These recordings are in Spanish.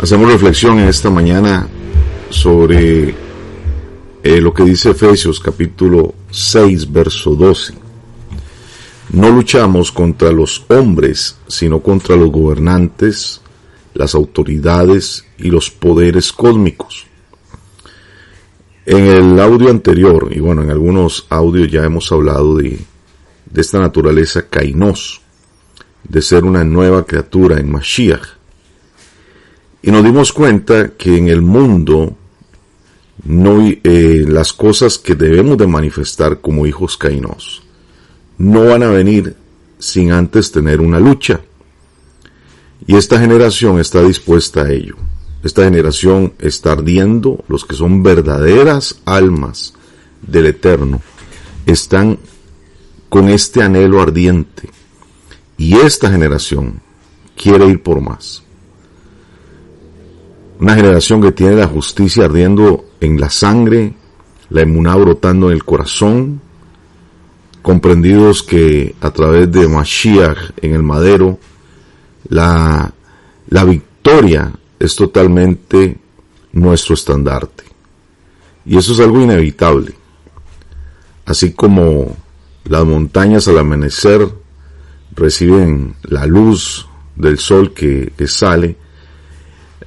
Hacemos reflexión en esta mañana sobre lo que dice Efesios capítulo 6, verso 12. No luchamos contra los hombres, sino contra los gobernantes, las autoridades y los poderes cósmicos. En el audio anterior, y bueno, en algunos audios ya hemos hablado de esta naturaleza kainos, de ser una nueva criatura en Mashiach. Y nos dimos cuenta que en el mundo las cosas que debemos de manifestar como hijos kainos no van a venir sin antes tener una lucha. Y esta generación está dispuesta a ello. Esta generación está ardiendo. Los que son verdaderas almas del Eterno están con este anhelo ardiente. Y esta generación quiere ir por más. Una generación que tiene la justicia ardiendo en la sangre, la emuná brotando en el corazón, comprendidos que a través de Mashiach en el madero, la victoria es totalmente nuestro estandarte. Y eso es algo inevitable. Así como las montañas al amanecer reciben la luz del sol que sale,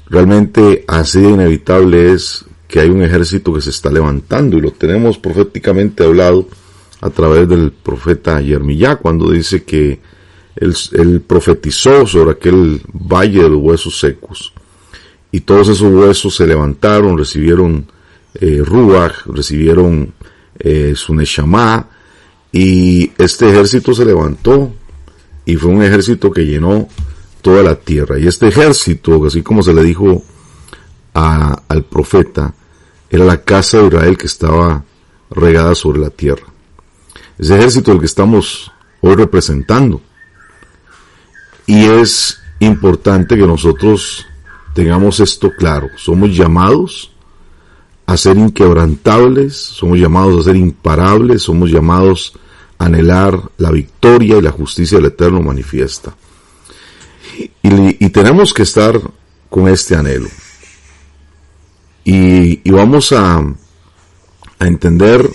realmente así de inevitable es que hay un ejército que se está levantando, y lo tenemos proféticamente hablado a través del profeta Jeremías, cuando dice que él profetizó sobre aquel valle de los huesos secos, y todos esos huesos se levantaron, recibieron Ruach, recibieron su Neshama, y este ejército se levantó, y fue un ejército que llenó toda la tierra. Y este ejército, así como se le dijo al profeta, era la casa de Israel que estaba regada sobre la tierra. Ese ejército el que estamos hoy representando. Y es importante que nosotros tengamos esto claro. Somos llamados a ser inquebrantables, somos llamados a ser imparables, somos llamados a anhelar la victoria y la justicia del Eterno manifiesta. Y tenemos que estar con este anhelo. Y vamos a entender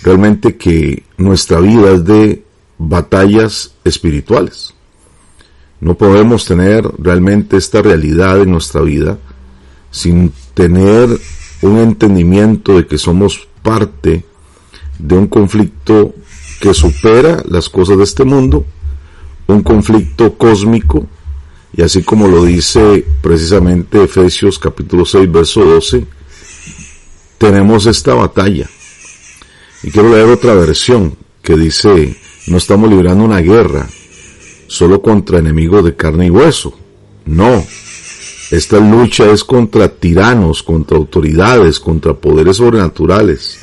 realmente que nuestra vida es de batallas espirituales. No podemos tener realmente esta realidad en nuestra vida sin tener un entendimiento de que somos parte de un conflicto que supera las cosas de este mundo, un conflicto cósmico. Y así como lo dice precisamente Efesios capítulo 6, verso 12, tenemos esta batalla. Y quiero leer otra versión que dice, no estamos librando una guerra solo contra enemigos de carne y hueso. No, esta lucha es contra tiranos, contra autoridades, contra poderes sobrenaturales,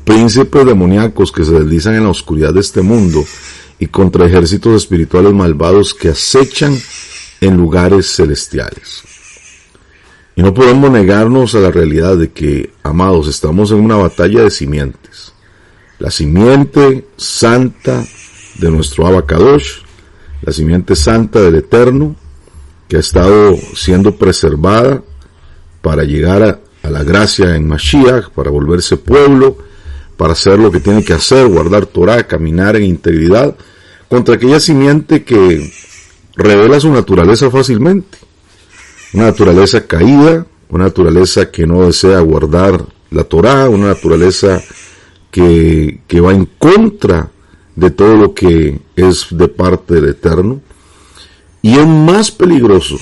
príncipes demoníacos que se deslizan en la oscuridad de este mundo, y contra ejércitos espirituales malvados que acechan en lugares celestiales. Y no podemos negarnos a la realidad de que, amados, estamos en una batalla de simientes. La simiente santa de nuestro Abba Kadosh, la simiente santa del Eterno, que ha estado siendo preservada para llegar a la gracia en Mashiach, para volverse pueblo, para hacer lo que tiene que hacer, guardar Torah, caminar en integridad, contra aquella simiente que revela su naturaleza fácilmente. Una naturaleza caída, una naturaleza que no desea guardar la Torá, una naturaleza que va en contra de todo lo que es de parte del Eterno. Y es más peligroso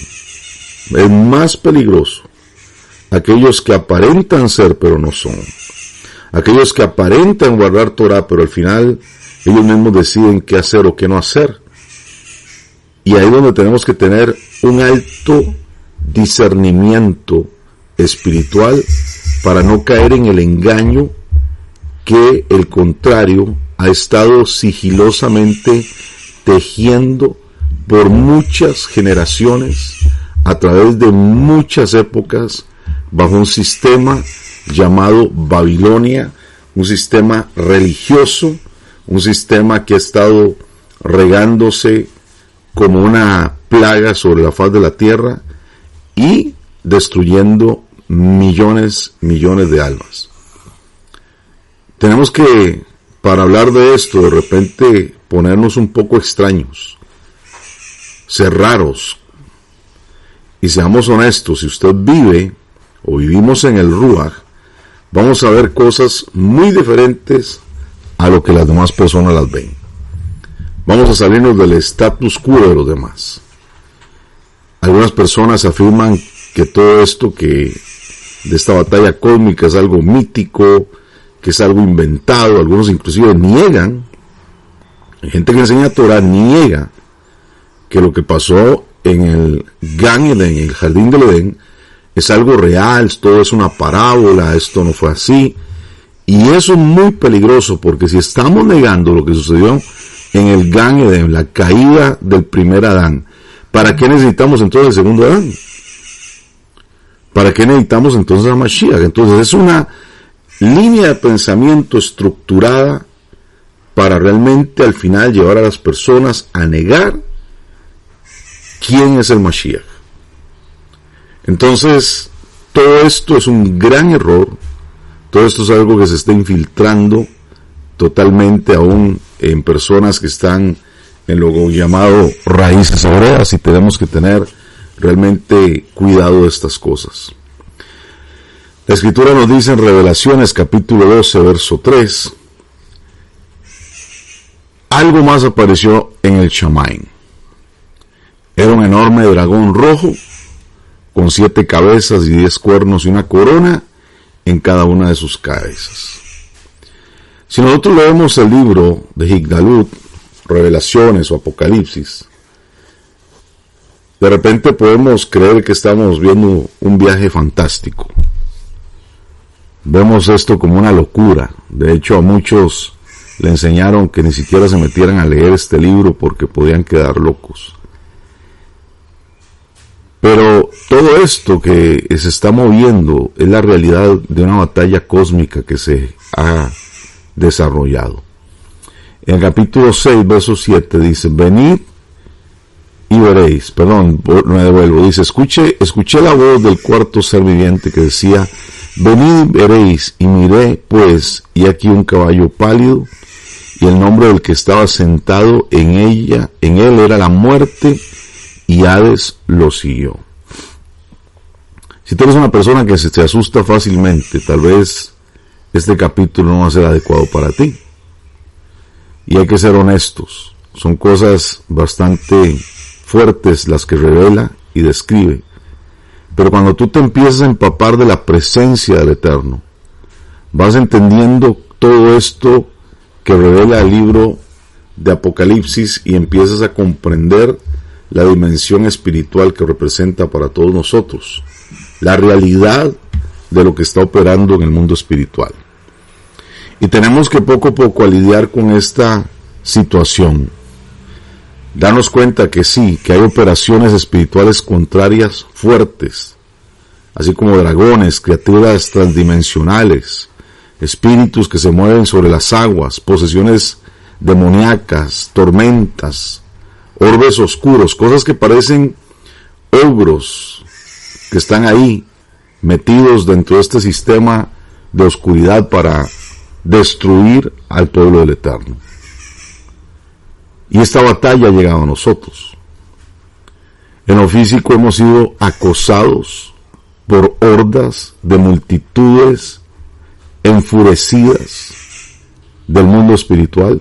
aquellos que aparentan ser pero no son. Aquellos que aparentan guardar Torá, pero al final ellos mismos deciden qué hacer o qué no hacer. Y ahí es donde tenemos que tener un alto discernimiento espiritual para no caer en el engaño que el contrario ha estado sigilosamente tejiendo por muchas generaciones, a través de muchas épocas, bajo un sistema llamado Babilonia, un sistema religioso, un sistema que ha estado regándose como una plaga sobre la faz de la tierra, y destruyendo millones de almas. Tenemos que, para hablar de esto, de repente ponernos un poco extraños, ser raros, y seamos honestos. Si usted vive o vivimos en el Ruach, vamos a ver cosas muy diferentes a lo que las demás personas las ven. Vamos a salirnos del status quo de los demás. Algunas personas afirman que todo esto de esta batalla cósmica es algo mítico, que es algo inventado. Algunos inclusive niegan, hay gente que enseña Torah, niega que lo que pasó en el Gan Eden, en el Jardín del Edén, es algo real, todo es una parábola, esto no fue así. Y eso es muy peligroso, porque si estamos negando lo que sucedió en el Gan Eden, la caída del primer Adán, ¿para qué necesitamos entonces el segundo Adán? ¿Para qué necesitamos entonces a Mashiach? Entonces es una línea de pensamiento estructurada para realmente al final llevar a las personas a negar quién es el Mashiach. Entonces, todo esto es un gran error. Todo esto es algo que se está infiltrando totalmente aún en personas que están en lo llamado raíces hebreas, y tenemos que tener realmente cuidado de estas cosas. La Escritura nos dice en Revelaciones capítulo 12, verso 3, algo más apareció en el Shamaim. Era un enorme dragón rojo, con 7 cabezas y 10 cuernos y una corona en cada una de sus cabezas. Si nosotros leemos el libro de Higdalut, Revelaciones o Apocalipsis, de repente podemos creer que estamos viendo un viaje fantástico. Vemos esto como una locura. De hecho, a muchos le enseñaron que ni siquiera se metieran a leer este libro porque podían quedar locos. Pero todo esto que se está moviendo es la realidad de una batalla cósmica que se ha desarrollado. En el capítulo 6, verso 7 dice, venid y veréis, me devuelvo, dice, escuché la voz del cuarto ser viviente que decía, venid y veréis, y miré pues, y aquí un caballo pálido, y el nombre del que estaba sentado en él era la muerte, y Hades lo siguió. Si tú eres una persona que se asusta fácilmente, tal vez este capítulo no va a ser adecuado para ti. Y hay que ser honestos. Son cosas bastante fuertes las que revela y describe. Pero cuando tú te empiezas a empapar de la presencia del Eterno, vas entendiendo todo esto que revela el libro de Apocalipsis y empiezas a comprender la dimensión espiritual que representa para todos nosotros, la realidad de lo que está operando en el mundo espiritual. Y tenemos que poco a poco lidiar con esta situación, darnos cuenta que sí, que hay operaciones espirituales contrarias fuertes, así como dragones, criaturas transdimensionales, espíritus que se mueven sobre las aguas, posesiones demoníacas, tormentas, orbes oscuros, cosas que parecen ogros que están ahí metidos dentro de este sistema de oscuridad para destruir al pueblo del Eterno. Y esta batalla ha llegado a nosotros. En lo físico hemos sido acosados por hordas de multitudes enfurecidas del mundo espiritual.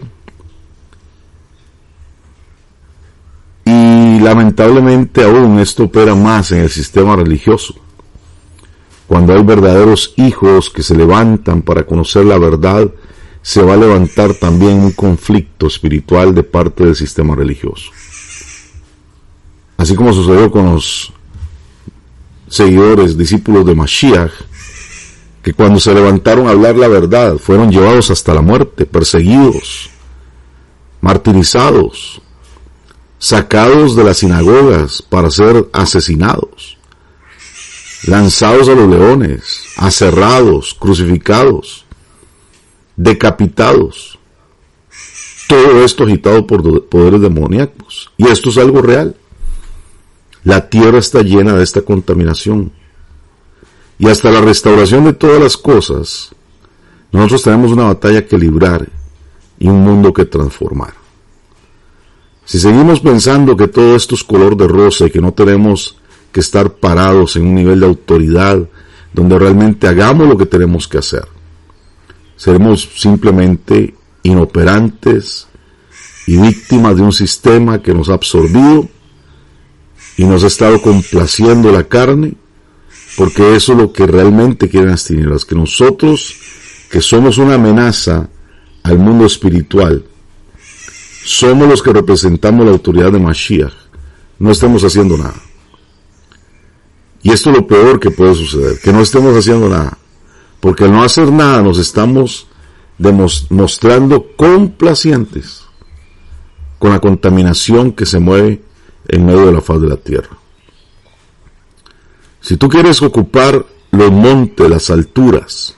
Y lamentablemente aún esto opera más en el sistema religioso. Cuando hay verdaderos hijos que se levantan para conocer la verdad, se va a levantar también un conflicto espiritual de parte del sistema religioso. Así como sucedió con los seguidores, discípulos de Mashiach, que cuando se levantaron a hablar la verdad, fueron llevados hasta la muerte, perseguidos, martirizados, sacados de las sinagogas para ser asesinados, lanzados a los leones, aserrados, crucificados, decapitados. Todo esto agitado por poderes demoníacos. Y esto es algo real. La tierra está llena de esta contaminación. y hasta la restauración de todas las cosas, nosotros tenemos una batalla que librar y un mundo que transformar. Si seguimos pensando que todo esto es color de rosa y que no tenemos que estar parados en un nivel de autoridad donde realmente hagamos lo que tenemos que hacer, seremos simplemente inoperantes y víctimas de un sistema que nos ha absorbido y nos ha estado complaciendo la carne, porque eso es lo que realmente quieren las tinieblas, que nosotros, que somos una amenaza al mundo espiritual, somos los que representamos la autoridad de Mashiach, no estemos haciendo nada. Y esto es lo peor que puede suceder, que no estemos haciendo nada, porque al no hacer nada nos estamos mostrando complacientes con la contaminación que se mueve en medio de la faz de la tierra. Si tú quieres ocupar los montes, las alturas,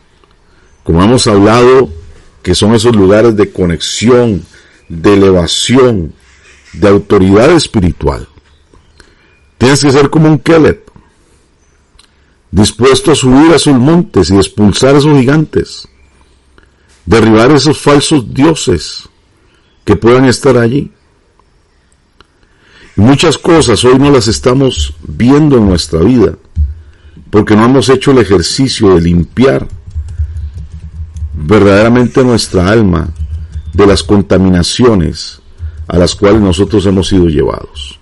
como hemos hablado, que son esos lugares de conexión, de elevación, de autoridad espiritual, tienes que ser como un Caleb, dispuesto a subir a esos montes y expulsar a esos gigantes, derribar esos falsos dioses que puedan estar allí. Y muchas cosas hoy no las estamos viendo en nuestra vida, porque no hemos hecho el ejercicio de limpiar verdaderamente nuestra alma de las contaminaciones a las cuales nosotros hemos sido llevados.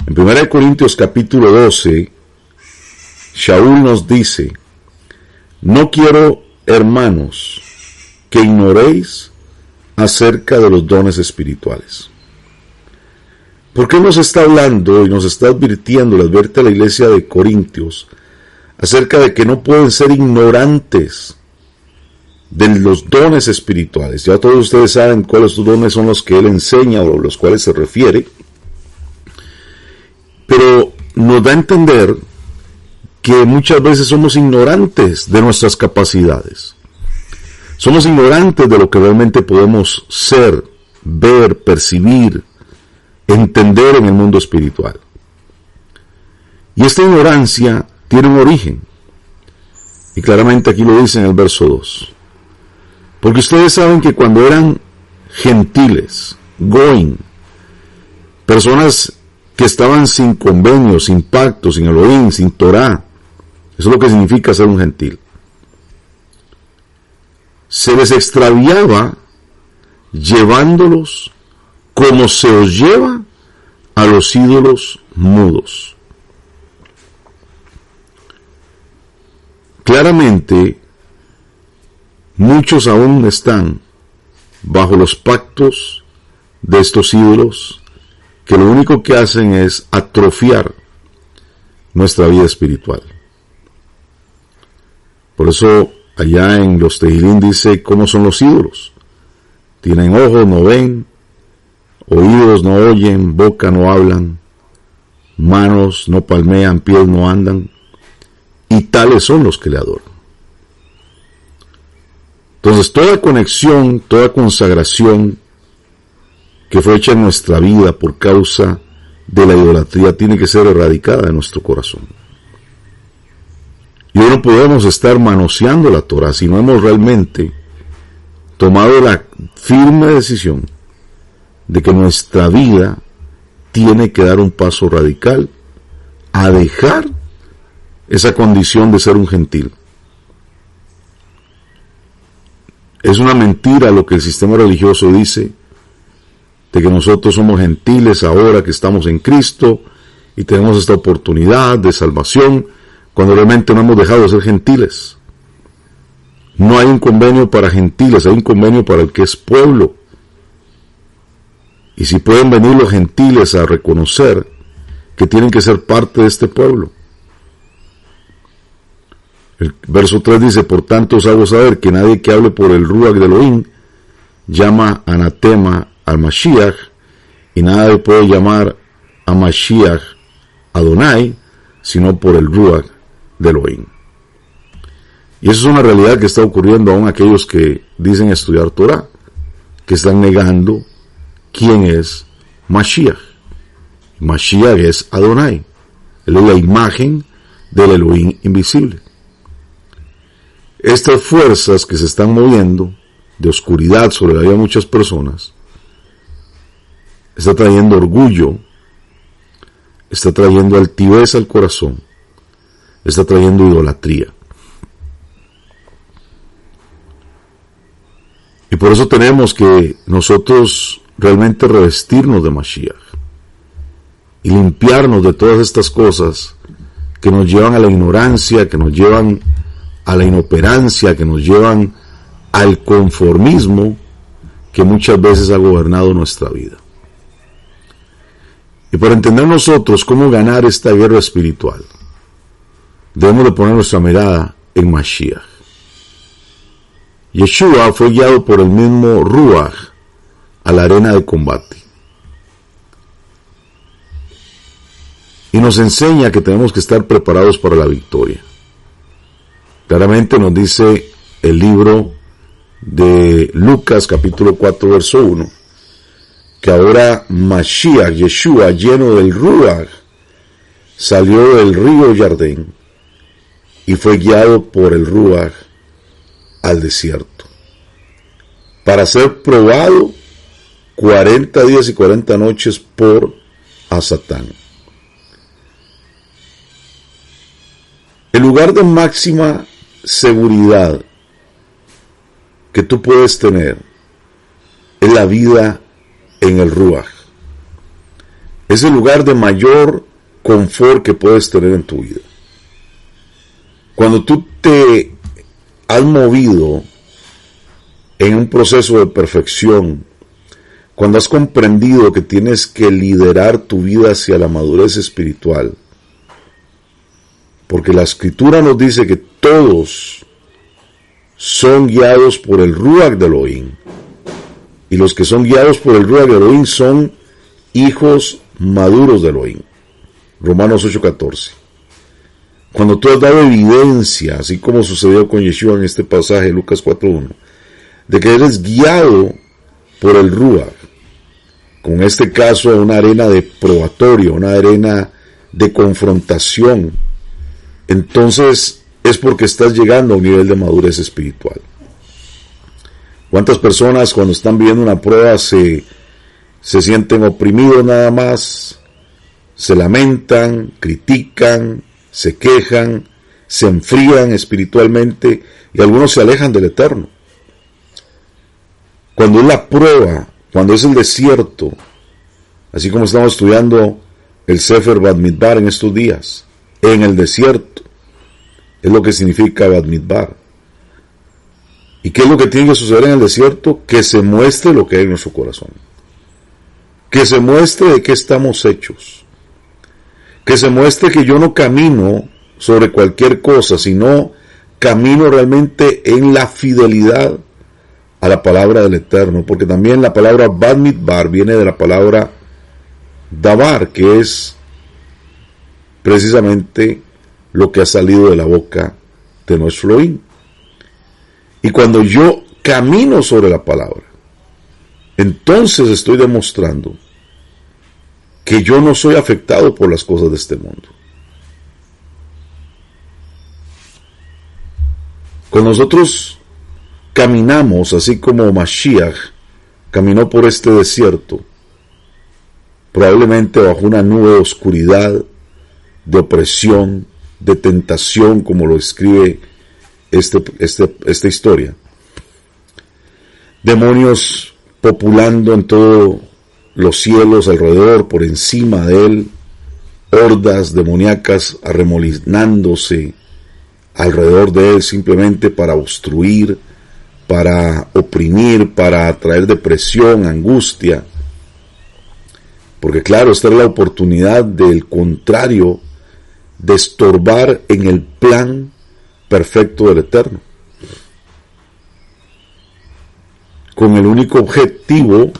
En 1 Corintios capítulo 12, Shaul nos dice: no quiero, hermanos, que ignoréis acerca de los dones espirituales. ¿Por qué nos está hablando y nos está advirtiendo, le advierte a la iglesia de Corintios acerca de que no pueden ser ignorantes de los dones espirituales? Ya todos ustedes saben cuáles dones son los que él enseña o los cuales se refiere, pero nos da a entender que muchas veces somos ignorantes de nuestras capacidades. Somos ignorantes de lo que realmente podemos ser, ver, percibir, entender en el mundo espiritual. Y esta ignorancia tiene un origen. Y claramente aquí lo dice en el verso 2. Porque ustedes saben que cuando eran gentiles, goim, personas que estaban sin convenio, sin pacto, sin Elohim, sin Torah, eso es lo que significa ser un gentil, se les extraviaba llevándolos como se os lleva a los ídolos mudos. Claramente, muchos aún están bajo los pactos de estos ídolos que lo único que hacen es atrofiar nuestra vida espiritual. Por eso allá en los Tehilín dice cómo son los ídolos. Tienen ojos, no ven, oídos, no oyen, boca, no hablan, manos, no palmean, pies, no andan, y tales son los que le adoran. Entonces toda conexión, toda consagración que fue hecha en nuestra vida por causa de la idolatría tiene que ser erradicada de nuestro corazón. Y hoy no podemos estar manoseando la Torah si no hemos realmente tomado la firme decisión de que nuestra vida tiene que dar un paso radical a dejar esa condición de ser un gentil. Es una mentira lo que el sistema religioso dice, de que nosotros somos gentiles ahora que estamos en Cristo y tenemos esta oportunidad de salvación, cuando realmente no hemos dejado de ser gentiles. No hay un convenio para gentiles, hay un convenio para el que es pueblo. Y si pueden venir los gentiles a reconocer que tienen que ser parte de este pueblo. El verso 3 dice: por tanto os hago saber que nadie que hable por el Ruach de Elohim llama anatema al Mashiach, y nadie puede llamar a Mashiach Adonai, sino por el Ruach de Elohim. Y eso es una realidad que está ocurriendo aún aquellos que dicen estudiar Torah, que están negando quién es Mashiach. Mashiach es Adonai. Él es la imagen del Elohim invisible. Estas fuerzas que se están moviendo de oscuridad sobre la vida de muchas personas, está trayendo orgullo, está trayendo altivez al corazón, está trayendo idolatría. Y por eso tenemos que nosotros realmente revestirnos de Mashiach y limpiarnos de todas estas cosas que nos llevan a la ignorancia, que nos llevan a la inoperancia, que nos llevan al conformismo que muchas veces ha gobernado nuestra vida. Y para entender nosotros cómo ganar esta guerra espiritual, debemos de poner nuestra mirada en Mashiach. Yeshua fue guiado por el mismo Ruach a la arena de combate. Y nos enseña que tenemos que estar preparados para la victoria. Claramente nos dice el libro de Lucas capítulo 4 verso 1, que ahora Mashiach, Yeshua, lleno del Ruach, salió del río Jardín y fue guiado por el Ruach al desierto para ser probado 40 días y 40 noches por Satán. El lugar de máxima seguridad que tú puedes tener es la vida en el Ruach. Es el lugar de mayor confort que puedes tener en tu vida. Cuando tú te has movido en un proceso de perfección, cuando has comprendido que tienes que liderar tu vida hacia la madurez espiritual, porque la Escritura nos dice que todos son guiados por el Ruach de Elohim, y los que son guiados por el Ruach de Elohim son hijos maduros de Elohim. Romanos 8:14. Cuando tú has dado evidencia, así como sucedió con Yeshua en este pasaje, Lucas 4:1, de que eres guiado por el Ruach, con este caso una arena de probatorio, una arena de confrontación, entonces es porque estás llegando a un nivel de madurez espiritual. ¿Cuántas personas cuando están viviendo una prueba se sienten oprimidos nada más, se lamentan, critican, se quejan, se enfrían espiritualmente y algunos se alejan del Eterno? Cuando es la prueba, cuando es el desierto, así como estamos estudiando el Sefer Bamidbar en estos días, en el desierto, es lo que significa Bamidbar. ¿Y qué es lo que tiene que suceder en el desierto? Que se muestre lo que hay en nuestro corazón. Que se muestre de qué estamos hechos. Que se muestre que yo no camino sobre cualquier cosa, sino camino realmente en la fidelidad a la palabra del Eterno. Porque también la palabra Bamidbar viene de la palabra Dabar, que es precisamente lo que ha salido de la boca de nuestro Elohim. Y cuando yo camino sobre la palabra, entonces estoy demostrando que yo no soy afectado por las cosas de este mundo. Cuando nosotros caminamos, así como Mashiach caminó por este desierto, probablemente bajo una nube de oscuridad, de opresión, de tentación, como lo escribe esta historia. Demonios populando en todos los cielos alrededor, por encima de él, hordas demoníacas arremolinándose alrededor de él simplemente para obstruir, para oprimir, para traer depresión, angustia. Porque claro, esta es la oportunidad del contrario de estorbar en el plan perfecto del Eterno, con el único objetivo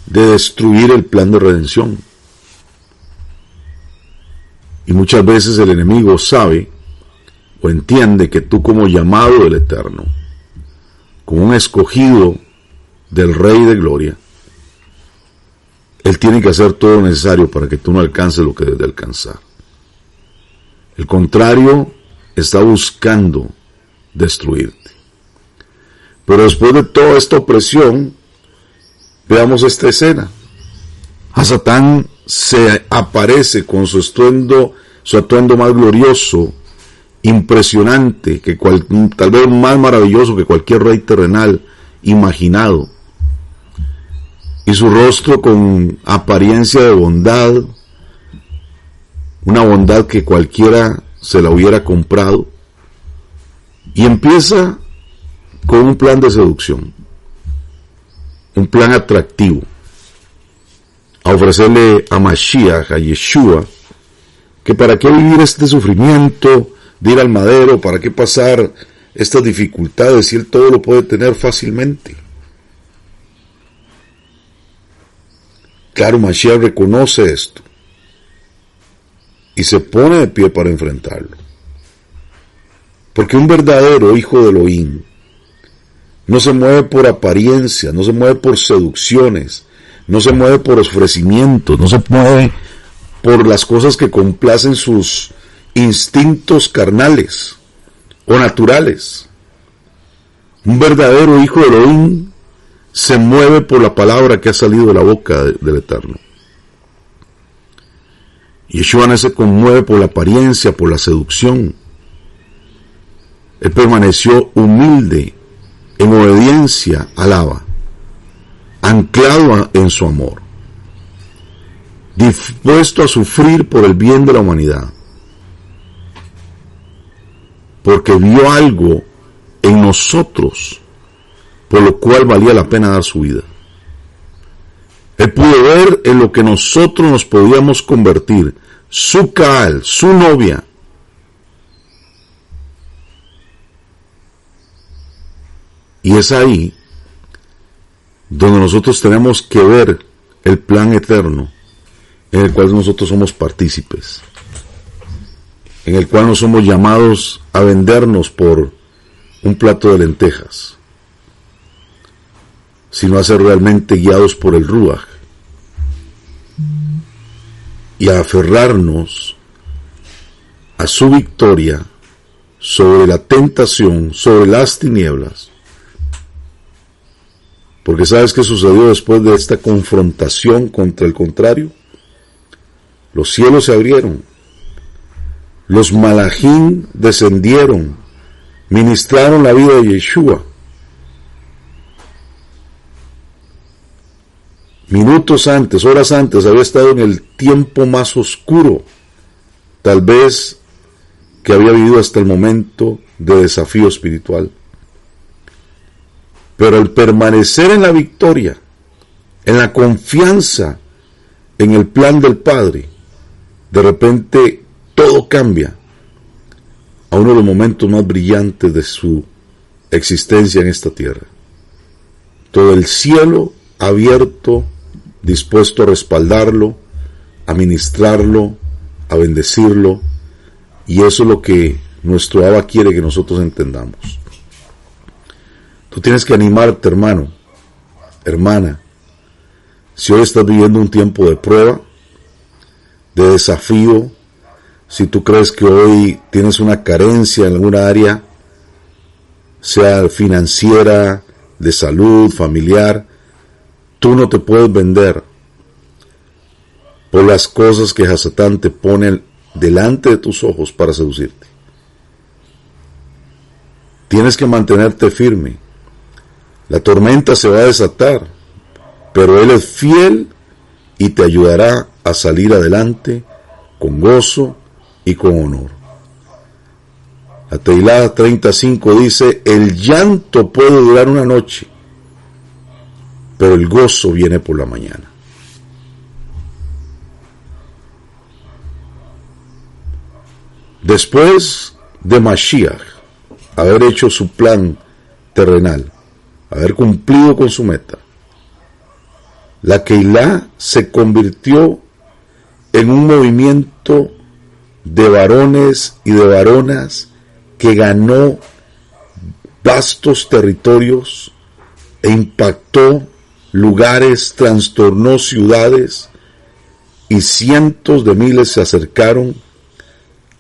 de destruir el plan de redención. Y muchas veces el enemigo sabe o entiende que tú, como llamado del Eterno, como un escogido del Rey de Gloria, él tiene que hacer todo lo necesario para que tú no alcances lo que debes de alcanzar. El contrario está buscando destruirte. Pero después de toda esta opresión, veamos esta escena. Hasatán se aparece con su atuendo más glorioso, impresionante, tal vez más maravilloso que cualquier rey terrenal imaginado. Y su rostro con apariencia de bondad, una bondad que cualquiera se la hubiera comprado. Y empieza con un plan de seducción, un plan atractivo, a ofrecerle a Mashiach, a Yeshua, que para qué vivir este sufrimiento de ir al madero, para qué pasar estas dificultades si él todo lo puede tener fácilmente. Claro, Mashiach reconoce esto y se pone de pie para enfrentarlo. Porque un verdadero hijo de Elohim no se mueve por apariencia, no se mueve por seducciones, no se mueve por ofrecimientos, no se mueve por las cosas que complacen sus instintos carnales o naturales. Un verdadero hijo de Elohim se mueve por la palabra que ha salido de la boca del Eterno. Yeshua no se conmueve por la apariencia, por la seducción. Él permaneció humilde, en obediencia al Abba, anclado en su amor, dispuesto a sufrir por el bien de la humanidad, porque vio algo en nosotros por lo cual valía la pena dar su vida. Él pudo ver en lo que nosotros nos podíamos convertir, su Kaal, su novia. Y es ahí donde nosotros tenemos que ver el plan eterno en el cual nosotros somos partícipes, en el cual no somos llamados a vendernos por un plato de lentejas, sino a ser realmente guiados por el Ruach y a aferrarnos a su victoria sobre la tentación, sobre las tinieblas. Porque ¿sabes qué sucedió después de esta confrontación contra el contrario? Los cielos se abrieron, los malachim descendieron, ministraron la vida de Yeshua. Minutos antes, horas antes, había estado en el tiempo más oscuro, tal vez que había vivido hasta el momento de desafío espiritual. Pero al permanecer en la victoria, en la confianza en el plan del Padre, de repente todo cambia a uno de los momentos más brillantes de su existencia en esta tierra. Todo el cielo abierto, dispuesto a respaldarlo, a ministrarlo, a bendecirlo, y eso es lo que nuestro Abba quiere que nosotros entendamos. Tú tienes que animarte, hermano, hermana. Si hoy estás viviendo un tiempo de prueba, de desafío, si tú crees que hoy tienes una carencia en alguna área, sea financiera, de salud, familiar, tú no te puedes vender por las cosas que Hasatán te pone delante de tus ojos para seducirte. Tienes que mantenerte firme. La tormenta se va a desatar, pero Él es fiel y te ayudará a salir adelante con gozo y con honor. La Teilá 35 dice: el llanto puede durar una noche, pero el gozo viene por la mañana. Después de Mashiach haber hecho su plan terrenal, haber cumplido con su meta, la Keilah se convirtió en un movimiento de varones y de varonas que ganó vastos territorios e impactó lugares, trastornó ciudades, y cientos de miles se acercaron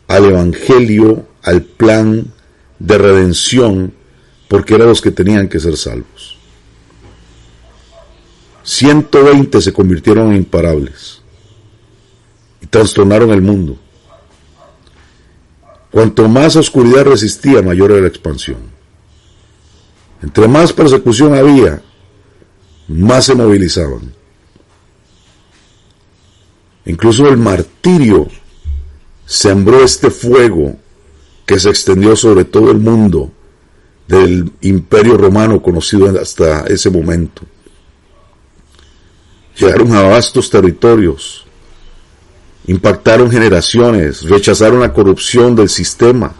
al evangelio, al plan de redención, porque eran los que tenían que ser salvos. 120 se convirtieron en imparables y trastornaron el mundo. Cuanto más oscuridad resistía, mayor era la expansión. Entre más persecución había, más se movilizaban. Incluso el martirio sembró este fuego que se extendió sobre todo el mundo del Imperio Romano conocido hasta ese momento. Llegaron a vastos territorios, impactaron generaciones, rechazaron la corrupción del sistema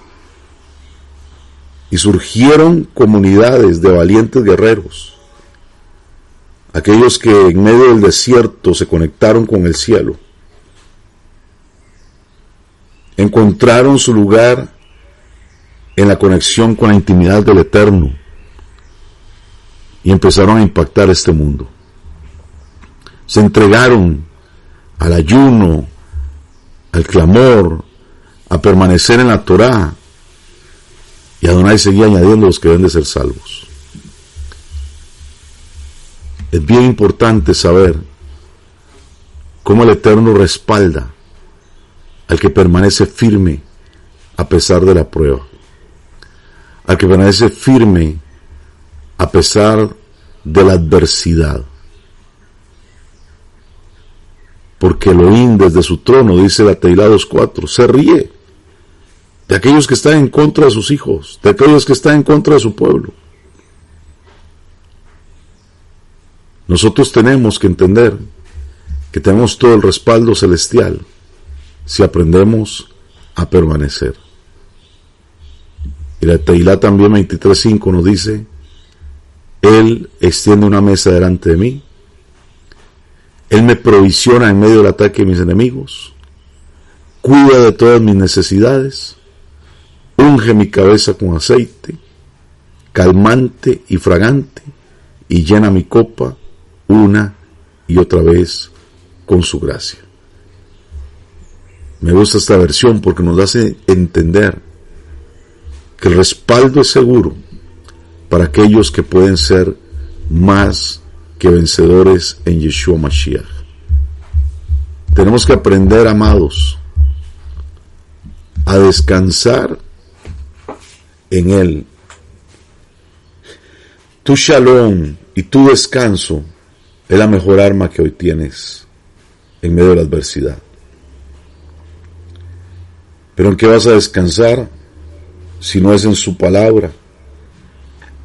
y surgieron comunidades de valientes guerreros, aquellos que en medio del desierto se conectaron con el cielo, encontraron su lugar en la conexión con la intimidad del Eterno y empezaron a impactar este mundo. Se entregaron al ayuno, al clamor, a permanecer en la Torá, y Adonai seguía añadiendo los que deben de ser salvos. Es bien importante saber cómo el Eterno respalda al que permanece firme a pesar de la prueba, al que permanece firme a pesar de la adversidad. Porque Elohim desde su trono, dice la Teilá 2:4, se ríe de aquellos que están en contra de sus hijos, de aquellos que están en contra de su pueblo. Nosotros tenemos que entender que tenemos todo el respaldo celestial si aprendemos a permanecer. Y la Teilá también 23:5 nos dice: Él extiende una mesa delante de mí, Él me provisiona en medio del ataque de mis enemigos, cuida de todas mis necesidades, unge mi cabeza con aceite, calmante y fragante, y llena mi copa una y otra vez con su gracia. Me gusta esta versión porque nos hace entender que el respaldo es seguro para aquellos que pueden ser más que vencedores en Yeshua Mashiach. Tenemos que aprender, amados, a descansar en Él. Tu shalom y tu descanso es la mejor arma que hoy tienes en medio de la adversidad. Pero ¿en qué vas a descansar si no es en su palabra,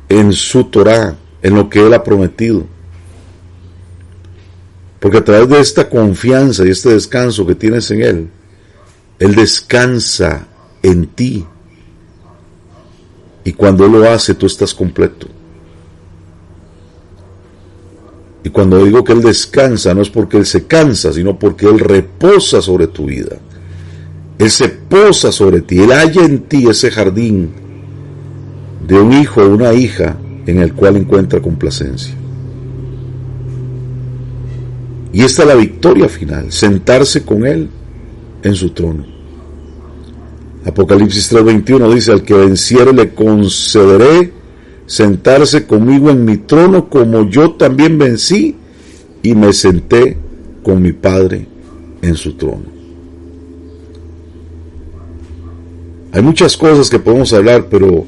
en su Torá, en lo que Él ha prometido? Porque a través de esta confianza y este descanso que tienes en Él, Él descansa en ti. Y cuando Él lo hace, tú estás completo. Y cuando digo que Él descansa, no es porque Él se cansa, sino porque Él reposa sobre tu vida. Él se posa sobre ti, Él halla en ti ese jardín de un hijo o una hija en el cual encuentra complacencia. Y esta es la victoria final, sentarse con Él en su trono. Apocalipsis 3:21 dice: al que venciere le concederé sentarse conmigo en mi trono, como yo también vencí y me senté con mi Padre en su trono. Hay muchas cosas que podemos hablar, pero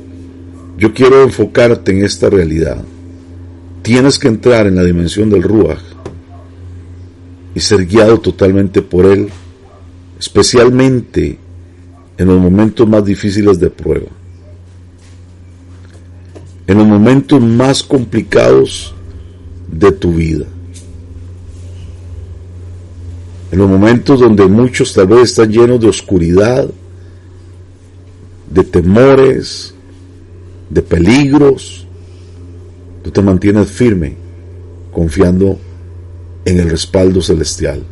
yo quiero enfocarte en esta realidad. Tienes que entrar en la dimensión del Ruach y ser guiado totalmente por Él, especialmente en los momentos más difíciles de prueba, en los momentos más complicados de tu vida, en los momentos donde muchos tal vez están llenos de oscuridad, de temores, de peligros. Tú te mantienes firme, confiando en el respaldo celestial.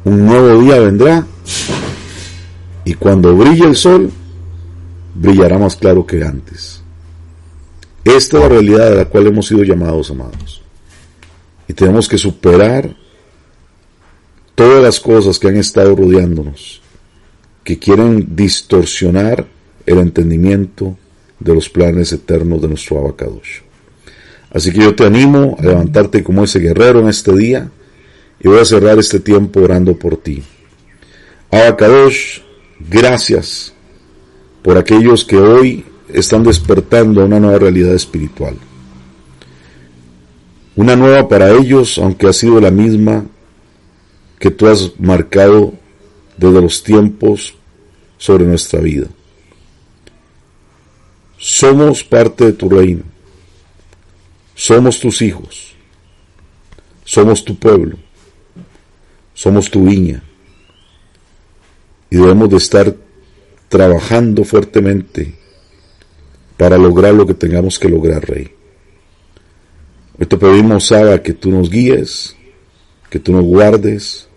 Un nuevo día vendrá, y cuando brille el sol, brillará más claro que antes. Esta es la realidad de la cual hemos sido llamados, amados. Y tenemos que superar todas las cosas que han estado rodeándonos, que quieren distorsionar el entendimiento de los planes eternos de nuestro Abacadosh. Así que yo te animo a levantarte como ese guerrero en este día, y voy a cerrar este tiempo orando por ti. Abacadosh, gracias por aquellos que hoy están despertando a una nueva realidad espiritual. Una nueva para ellos, aunque ha sido la misma que tú has marcado desde los tiempos sobre nuestra vida. Somos parte de tu reino. Somos tus hijos. Somos tu pueblo. Somos tu viña. Y debemos de estar trabajando fuertemente para lograr lo que tengamos que lograr, Rey. Hoy te pedimos, Abba, que tú nos guíes, que tú nos guardes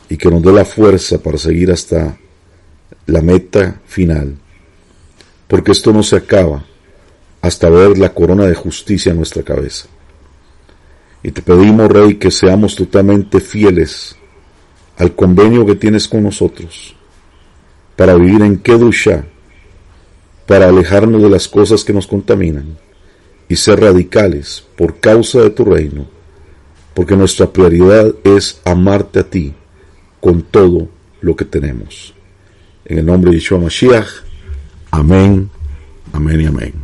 y que nos dé la fuerza para seguir hasta la meta final. Porque esto no se acaba hasta ver la corona de justicia en nuestra cabeza. Y te pedimos, Rey, que seamos totalmente fieles al convenio que tienes con nosotros, para vivir en Kedushá, para alejarnos de las cosas que nos contaminan y ser radicales por causa de tu reino, porque nuestra prioridad es amarte a ti con todo lo que tenemos. En el nombre de Yeshua Mashiach, amén, amén y amén.